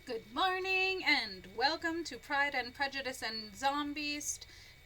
Good morning and welcome to Pride and Prejudice and Zombies,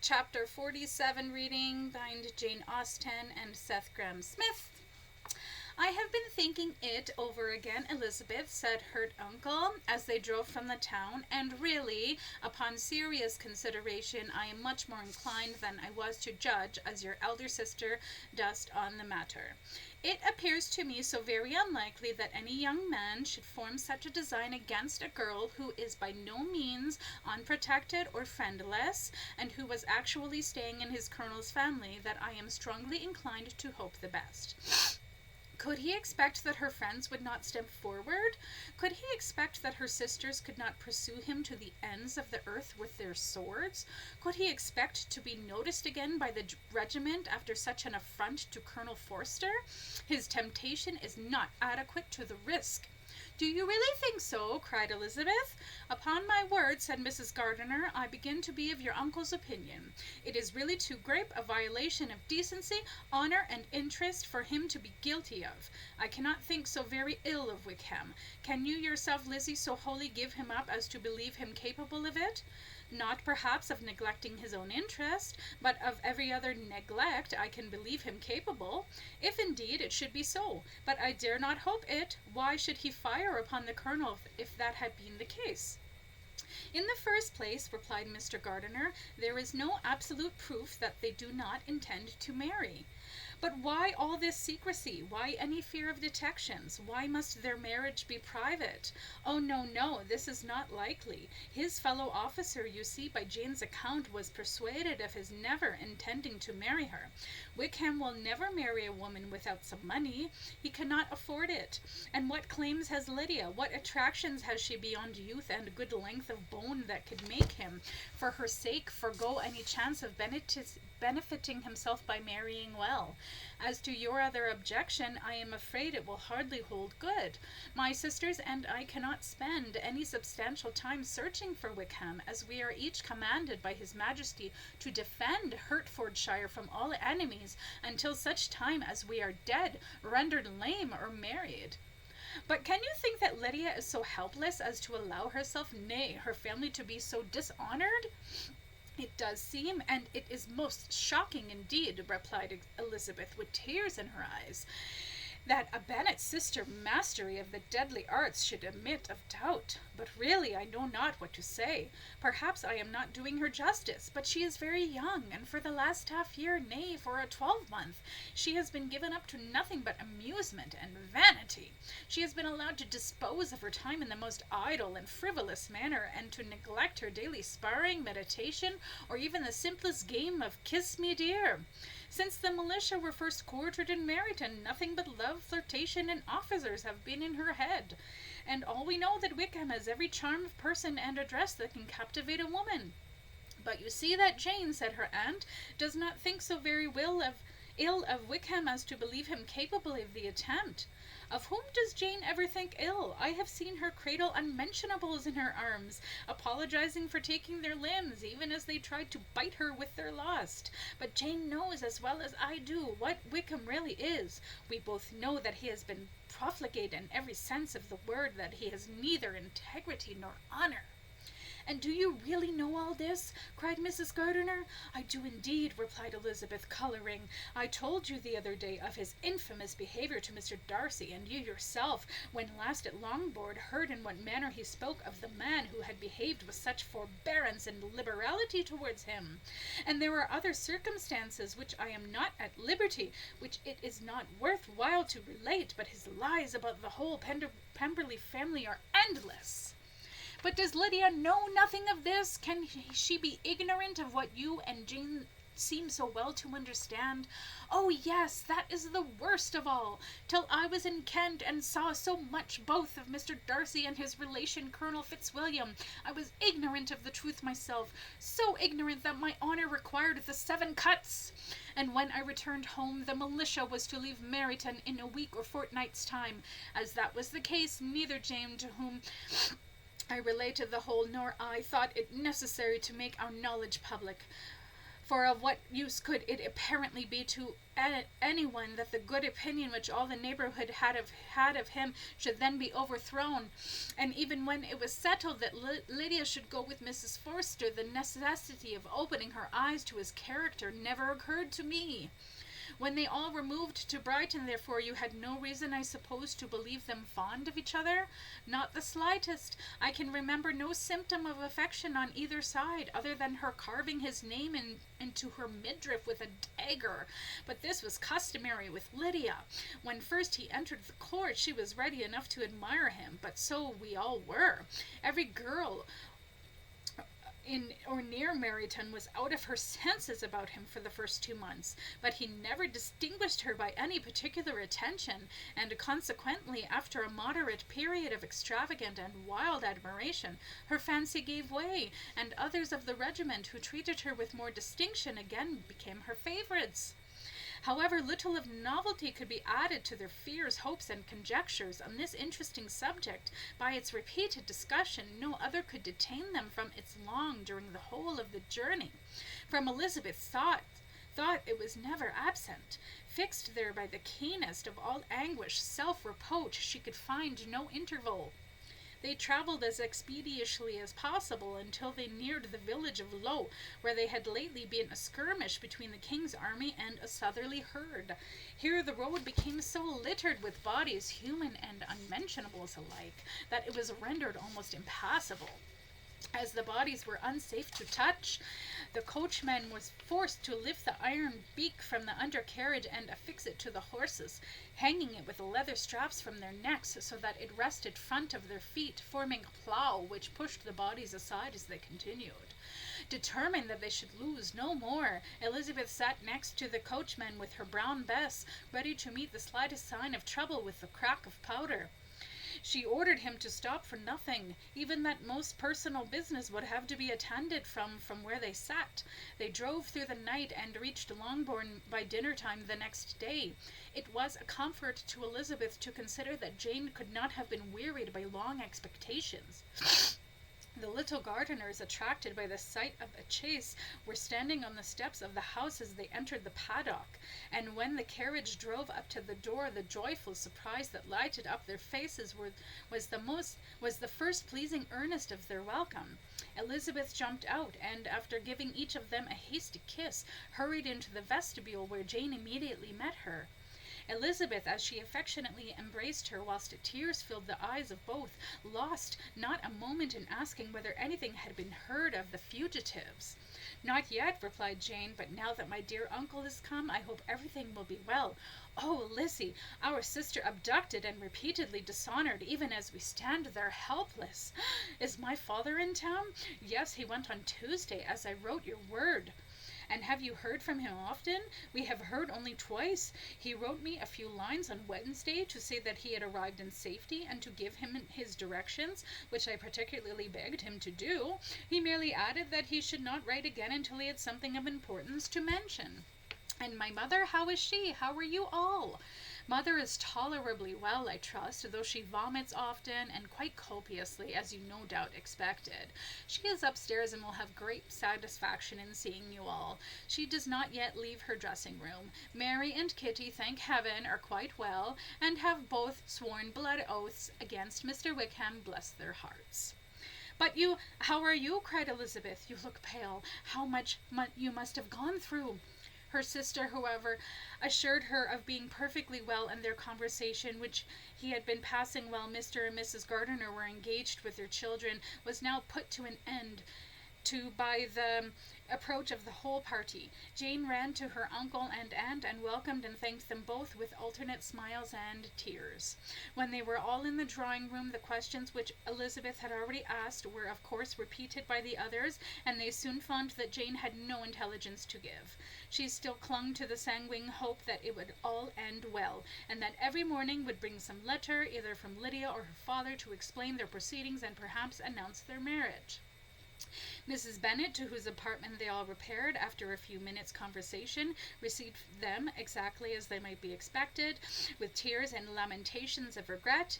Chapter 47 reading by Jane Austen and Seth Grahame-Smith. I have been thinking it over again, Elizabeth, said her uncle, as they drove from the town, and really, upon serious consideration, I am much more inclined than I was to judge as your elder sister does on the matter. It appears to me so very unlikely that any young man should form such a design against a girl who is by no means unprotected or friendless, and who was actually staying in his colonel's family, that I am strongly inclined to hope the best. Could he expect that her friends would not step forward? Could he expect that her sisters could not pursue him to the ends of the earth with their swords? Could he expect to be noticed again by the regiment after such an affront to Colonel Forster? His temptation is not adequate to the risk. "Do you really think so?" cried Elizabeth. "Upon my word," said Mrs. Gardiner, "I begin to be of your uncle's opinion. It is really too great a violation of decency, honour, and interest for him to be guilty of. I cannot think so very ill of Wickham. Can you yourself, Lizzie, so wholly give him up as to believe him capable of it? Not perhaps of neglecting his own interest, but of every other neglect I can believe him capable, if indeed it should be so. But I dare not hope it. Why should he fire upon the colonel if that had been the case?" "In the first place," replied Mr. Gardiner, "there is no absolute proof that they do not intend to marry. But why all this secrecy? Why any fear of detections? Why must their marriage be private? Oh, no, this is not likely. His fellow officer, you see, by Jane's account, was persuaded of his never intending to marry her. Wickham will never marry a woman without some money. He cannot afford it. And what claims has Lydia? What attractions has she beyond youth and good length of bone that could make him, for her sake, forego any chance of benefiting himself by marrying well? As to your other objection, I am afraid it will hardly hold good. My sisters and I cannot spend any substantial time searching for Wickham, as we are each commanded by his Majesty to defend Hertfordshire from all enemies until such time as we are dead, rendered lame, or married. But can you think that Lydia is so helpless as to allow herself, nay, her family, to be so dishonoured?" "It does seem, and it is most shocking indeed," replied Elizabeth, with tears in her eyes, "that a Bennet's sister mastery of the deadly arts should admit of doubt. But really I know not what to say. Perhaps I am not doing her justice, but she is very young, and for the last half year, nay, for a 12-month, she has been given up to nothing but amusement and vanity. She has been allowed to dispose of her time in the most idle and frivolous manner, and to neglect her daily sparring, meditation, or even the simplest game of kiss me dear. Since the militia were first quartered in Meryton, nothing but love, flirtation, and officers have been in her head. And all we know that Wickham has every charm of person and address that can captivate a woman. But you see that Jane," said her aunt, "does not think so very ill of Wickham as to believe him capable of the attempt." "Of whom does Jane ever think ill? I have seen her cradle unmentionables in her arms, apologizing for taking their limbs, even as they tried to bite her with their lust. But Jane knows as well as I do what Wickham really is. We both know that he has been profligate in every sense of the word, that he has neither integrity nor honour." "And do you really know all this?" cried Mrs. Gardiner. "I do indeed," replied Elizabeth, colouring. "I told you the other day of his infamous behaviour to Mr. Darcy, and you yourself, when last at Longbourn, heard in what manner he spoke of the man who had behaved with such forbearance and liberality towards him. And there are other circumstances which I am not at liberty, which it is not worth while to relate, but his lies about the whole Pemberley family are endless." "But does Lydia know nothing of this? Can she be ignorant of what you and Jane seem so well to understand? Oh, yes, that is the worst of all. Till I was in Kent and saw so much both of Mr. Darcy and his relation Colonel Fitzwilliam, I was ignorant of the truth myself, so ignorant that my honour required the 7 cuts. And when I returned home, the militia was to leave Meryton in a week or fortnight's time. As that was the case, neither Jane, to whom I related the whole, nor I thought it necessary to make our knowledge public. For of what use could it apparently be to anyone that the good opinion which all the neighborhood had of him should then be overthrown? And even when it was settled that Lydia should go with Mrs. Forster, the necessity of opening her eyes to his character never occurred to me. When they all removed to Brighton, therefore, you had no reason, I suppose, to believe them fond of each other? Not the slightest. I can remember no symptom of affection on either side, other than her carving his name into her midriff with a dagger. But this was customary with Lydia. When first he entered the court, she was ready enough to admire him, but so we all were. Every girl in or near Meryton was out of her senses about him for the first 2 months, but he never distinguished her by any particular attention, and consequently, after a moderate period of extravagant and wild admiration, her fancy gave way, and others of the regiment who treated her with more distinction again became her favourites. However little of novelty could be added to their fears, hopes, and conjectures on this interesting subject by its repeated discussion, no other could detain them from its long during the whole of the journey. From Elizabeth's thought it was never absent. Fixed there by the keenest of all anguish, self-reproach, she could find no interval. They travelled as expeditiously as possible until they neared the village of Low, where there had lately been a skirmish between the king's army and a southerly herd. Here the road became so littered with bodies, human and unmentionables alike, that it was rendered almost impassable. As the bodies were unsafe to touch, the coachman was forced to lift the iron beak from the undercarriage and affix it to the horses, hanging it with leather straps from their necks so that it rested front of their feet, forming a plough which pushed the bodies aside as they continued. Determined that they should lose no more, Elizabeth sat next to the coachman with her brown Bess, ready to meet the slightest sign of trouble with the crack of powder. She ordered him to stop for nothing. Even that most personal business would have to be attended from where they sat. They drove through the night and reached Longbourn by dinner time the next day. It was a comfort to Elizabeth to consider that Jane could not have been wearied by long expectations. The little gardeners, attracted by the sight of a chase, were standing on the steps of the house as they entered the paddock, and when the carriage drove up to the door, the joyful surprise that lighted up their faces was the first pleasing earnest of their welcome. Elizabeth jumped out, and after giving each of them a hasty kiss, hurried into the vestibule, where Jane immediately met her. Elizabeth, as she affectionately embraced her, whilst tears filled the eyes of both, lost not a moment in asking whether anything had been heard of the fugitives. "Not yet," replied Jane, "but now that my dear uncle is come, I hope everything will be well. Oh, Lizzie, our sister abducted and repeatedly dishonored, even as we stand there helpless. Is my father in town? Yes, he went on Tuesday, as I wrote your word. And have you heard from him often? We have heard only twice. He wrote me a few lines on Wednesday to say that he had arrived in safety and to give him his directions, which I particularly begged him to do. He merely added that he should not write again until he had something of importance to mention. And my mother, how is she? How are you all? Mother is tolerably well, I trust, though she vomits often and quite copiously, as you no doubt expected. She is upstairs and will have great satisfaction in seeing you all. She does not yet leave her dressing room. Mary and Kitty, thank heaven, are quite well, and have both sworn blood oaths against Mr. Wickham, bless their hearts." "But how are you?" cried Elizabeth. "You look pale. How much you must have gone through." Her sister, however, assured her of being perfectly well, and their conversation, which he had been passing while Mr. and Mrs. Gardiner were engaged with their children, was now put to an end by the approach of the whole party. Jane ran to her uncle and aunt and welcomed and thanked them both with alternate smiles and tears. When they were all in the drawing-room, the questions which Elizabeth had already asked were of course repeated by the others, and they soon found that Jane had no intelligence to give. She still clung to the sanguine hope that it would all end well, and that every morning would bring some letter, either from Lydia or her father, to explain their proceedings and perhaps announce their marriage. Mrs. Bennet, to whose apartment they all repaired after a few minutes' conversation, received them exactly as they might be expected, with tears and lamentations of regret,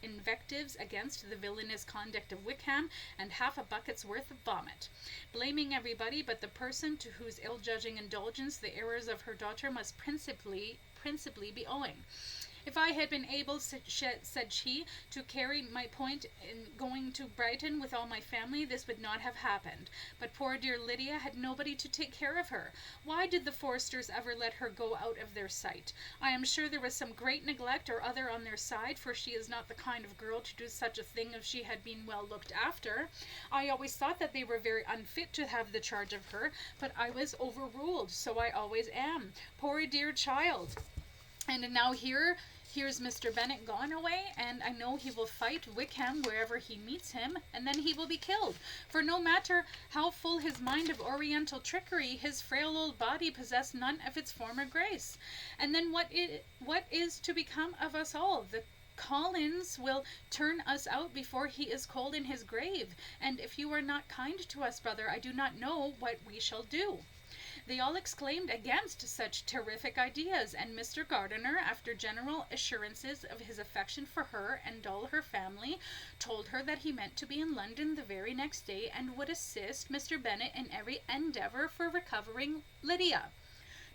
invectives against the villainous conduct of Wickham, and half a bucket's worth of vomit, blaming everybody but the person to whose ill-judging indulgence the errors of her daughter must principally be owing. If I had been able, said she, to carry my point in going to Brighton with all my family, this would not have happened. But poor dear Lydia had nobody to take care of her. Why did the Forsters ever let her go out of their sight? I am sure there was some great neglect or other on their side, for she is not the kind of girl to do such a thing if she had been well looked after. I always thought that they were very unfit to have the charge of her, but I was overruled, so I always am. Poor dear child. And now here's Mr. Bennet gone away, and I know he will fight Wickham wherever he meets him, and then he will be killed. For no matter how full his mind of oriental trickery, his frail old body possessed none of its former grace. And then what is to become of us all? The Collins will turn us out before he is cold in his grave, and if you are not kind to us, brother, I do not know what we shall do. They all exclaimed against such terrific ideas, and Mr. Gardiner, after general assurances of his affection for her and all her family, told her that he meant to be in London the very next day and would assist Mr. Bennet in every endeavour for recovering Lydia.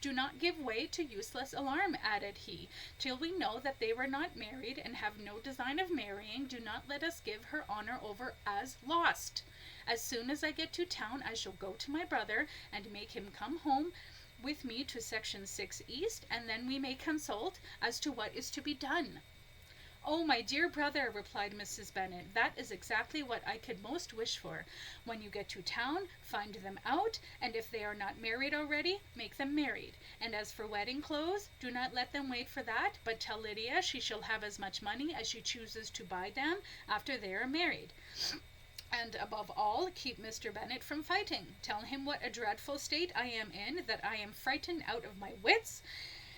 Do not give way to useless alarm, added he, till we know that they were not married and have no design of marrying. Do not let us give her honour over as lost. As soon as I get to town, I shall go to my brother and make him come home with me to Section 6 East, and then we may consult as to what is to be done. Oh, my dear brother, replied Mrs. Bennet, that is exactly what I could most wish for. When you get to town, find them out, and if they are not married already, make them married. And as for wedding clothes, do not let them wait for that, but tell Lydia she shall have as much money as she chooses to buy them after they are married. And above all, keep Mr. Bennet from fighting. Tell him what a dreadful state I am in, that I am frightened out of my wits,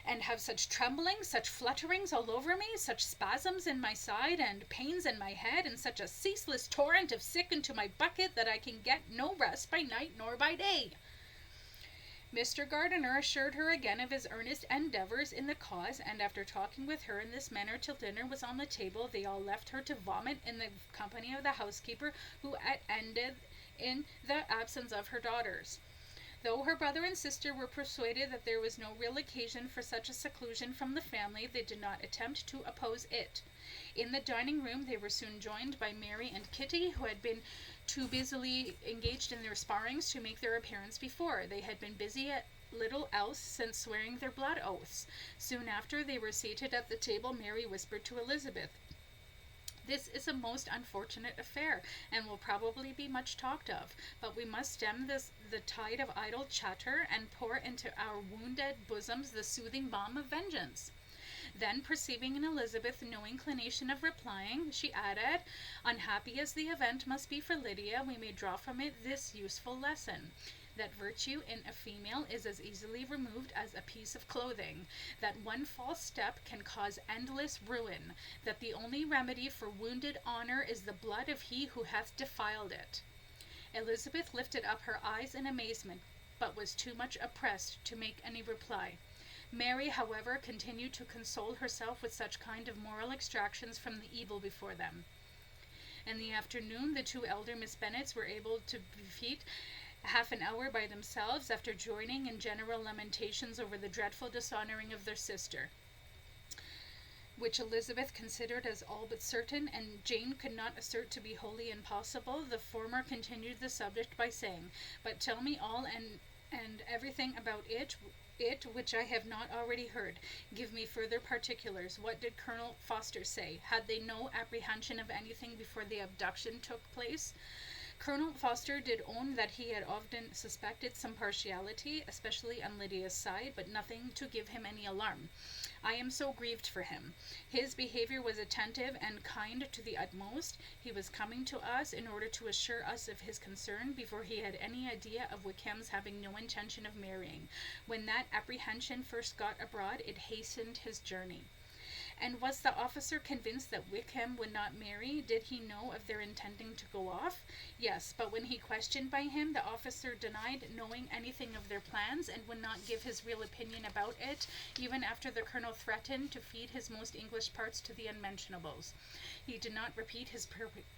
and have such trembling, such flutterings all over me, such spasms in my side, and pains in my head, and such a ceaseless torrent of sick into my bucket, that I can get no rest by night nor by day. Mr. Gardiner assured her again of his earnest endeavours in the cause, and after talking with her in this manner till dinner was on the table, they all left her to vomit in the company of the housekeeper, who ended in the absence of her daughters. Though her brother and sister were persuaded that there was no real occasion for such a seclusion from the family, they did not attempt to oppose it. In the dining-room they were soon joined by Mary and Kitty, who had been too busily engaged in their sparrings to make their appearance before. They had been busy at little else since swearing their blood oaths. Soon after they were seated at the table, Mary whispered to Elizabeth, "This is a most unfortunate affair, and will probably be much talked of, but we must stem the tide of idle chatter, and pour into our wounded bosoms the soothing balm of vengeance." Then, perceiving in Elizabeth no inclination of replying, she added, "Unhappy as the event must be for Lydia, we may draw from it this useful lesson, that virtue in a female is as easily removed as a piece of clothing, that one false step can cause endless ruin, that the only remedy for wounded honour is the blood of he who hath defiled it." Elizabeth lifted up her eyes in amazement, but was too much oppressed to make any reply. Mary, however, continued to console herself with such kind of moral extractions from the evil before them. In the afternoon, the two elder Miss Bennets were able to defeat half an hour by themselves, after joining in general lamentations over the dreadful dishonouring of their sister, which Elizabeth considered as all but certain, and Jane could not assert to be wholly impossible. The former continued the subject by saying, "But tell me all and everything about it which I have not already heard. Give me further particulars. What did Colonel Foster say? Had they no apprehension of anything before the abduction took place?" Colonel Foster did own that he had often suspected some partiality, especially on Lydia's side, but nothing to give him any alarm. "I am so grieved for him. His behaviour was attentive and kind to the utmost. He was coming to us in order to assure us of his concern before he had any idea of Wickham's having no intention of marrying. When that apprehension first got abroad, it hastened his journey. And was the officer convinced that Wickham would not marry? Did he know of their intending to go off? Yes, but when he questioned by him, the officer denied knowing anything of their plans and would not give his real opinion about it, even after the colonel threatened to feed his most English parts to the unmentionables. He did not repeat his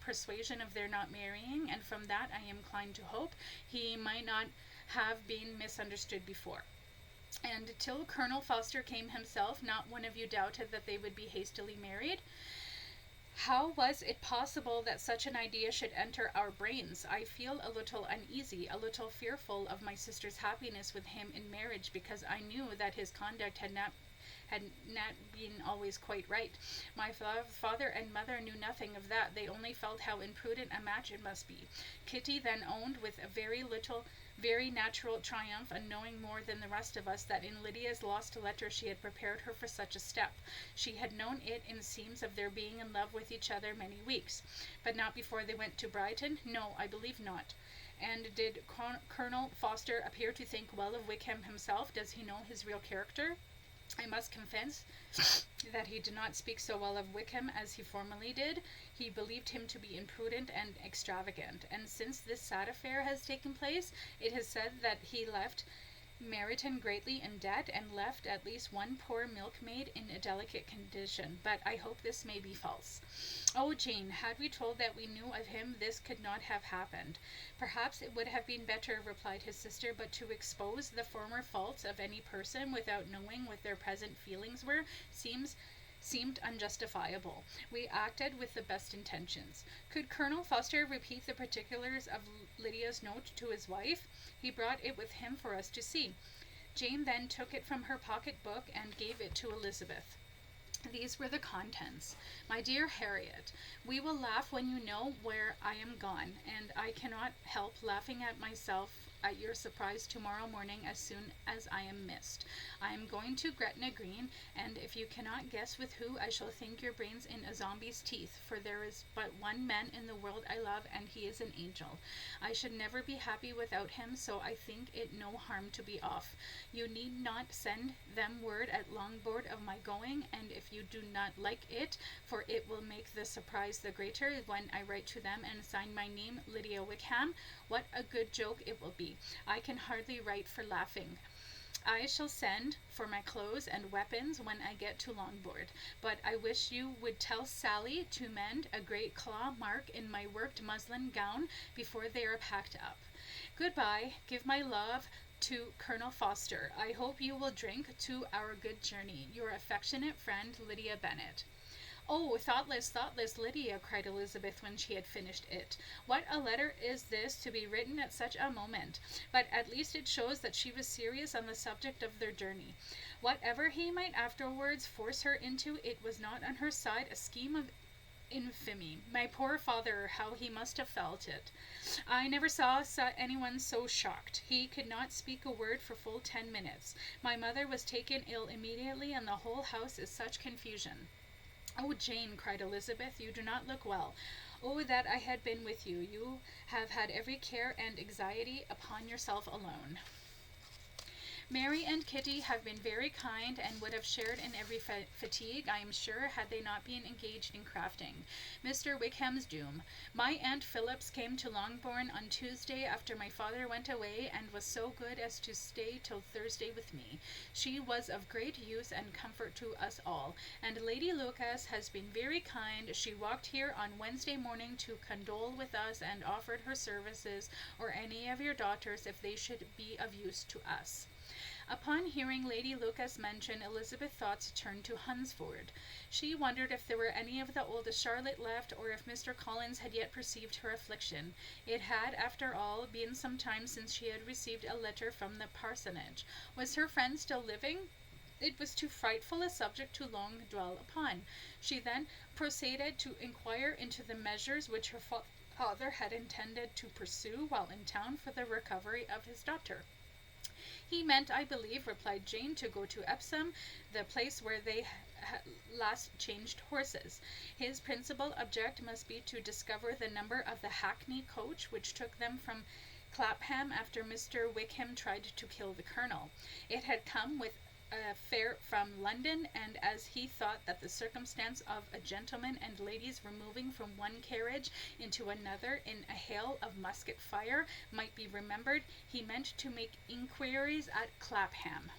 persuasion of their not marrying, and from that I am inclined to hope he might not have been misunderstood before. And till Colonel Foster came himself, not one of you doubted that they would be hastily married. How was it possible that such an idea should enter our brains? I feel a little uneasy, a little fearful of my sister's happiness with him in marriage, because I knew that his conduct had not been always quite right. My father and mother knew nothing of that. They only felt how imprudent a match it must be. Kitty then owned with a very natural triumph, and knowing more than the rest of us that in Lydia's lost letter she had prepared her for such a step. She had known it in seams of their being in love with each other many weeks. But not before they went to Brighton? No, I believe not. And did Colonel Foster appear to think well of Wickham himself? Does he know his real character? I must confess that he did not speak so well of Wickham as he formerly did. He believed him to be imprudent and extravagant, and since this sad affair has taken place, it is said that he left Meryton greatly in debt, and left at least one poor milkmaid in a delicate condition, but I hope this may be false. Oh, Jane, had we told that we knew of him, this could not have happened. Perhaps it would have been better, replied his sister, but to expose the former faults of any person without knowing what their present feelings were seemed unjustifiable. We acted with the best intentions. Could Colonel Foster repeat the particulars of Lydia's note to his wife? He brought it with him for us to see. Jane then took it from her pocket-book and gave it to Elizabeth. These were the contents. My dear Harriet, we will laugh when you know where I am gone, and I cannot help laughing at myself at your surprise tomorrow morning as soon as I am missed. I am going to Gretna Green, and if you cannot guess with who, I shall think your brains in a zombie's teeth, for there is but one man in the world I love, and he is an angel. I should never be happy without him, so I think it no harm to be off. You need not send them word at Longbourn of my going, and if you do not like it, for it will make the surprise the greater when I write to them and sign my name Lydia Wickham, what a good joke it will be. I can hardly write for laughing. I shall send for my clothes and weapons when I get to Longbourn, but I wish you would tell Sally to mend a great claw mark in my worked muslin gown before they are packed up. Goodbye. Give my love to Colonel Foster. I hope you will drink to our good journey. Your affectionate friend, Lydia Bennet. Oh, thoughtless Lydia, cried Elizabeth when she had finished it. What a letter is this to be written at such a moment! But at least it shows that she was serious on the subject of their journey. Whatever he might afterwards force her into, it was not on her side a scheme of infamy. My poor father, how he must have felt it. I never saw anyone so shocked. He could not speak a word for full 10 minutes. My mother was taken ill immediately, and the whole house is such confusion. Oh, Jane, cried Elizabeth, you do not look well. Oh, that I had been with you. You have had every care and anxiety upon yourself alone. Mary and Kitty have been very kind and would have shared in every fatigue, I am sure, had they not been engaged in crafting. Mr. Wickham's doom. My Aunt Phillips came to Longbourn on Tuesday after my father went away, and was so good as to stay till Thursday with me. She was of great use and comfort to us all, and Lady Lucas has been very kind. She walked here on Wednesday morning to condole with us, and offered her services, or any of your daughters, if they should be of use to us. Upon hearing Lady Lucas mentioned, Elizabeth's thoughts turned to Hunsford. She wondered if there were any of the oldest Charlotte left, or if Mr. Collins had yet perceived her affliction. It had, after all, been some time since she had received a letter from the parsonage. Was her friend still living? It was too frightful a subject to long dwell upon. She then proceeded to inquire into the measures which her father had intended to pursue while in town for the recovery of his daughter. He meant, I believe, replied Jane, to go to Epsom, the place where they last changed horses. His principal object must be to discover the number of the hackney coach which took them from Clapham after Mr. Wickham tried to kill the colonel. It had come with fare from London, and as he thought that the circumstance of a gentleman and ladies removing from one carriage into another in a hail of musket fire might be remembered, he meant to make inquiries at Clapham.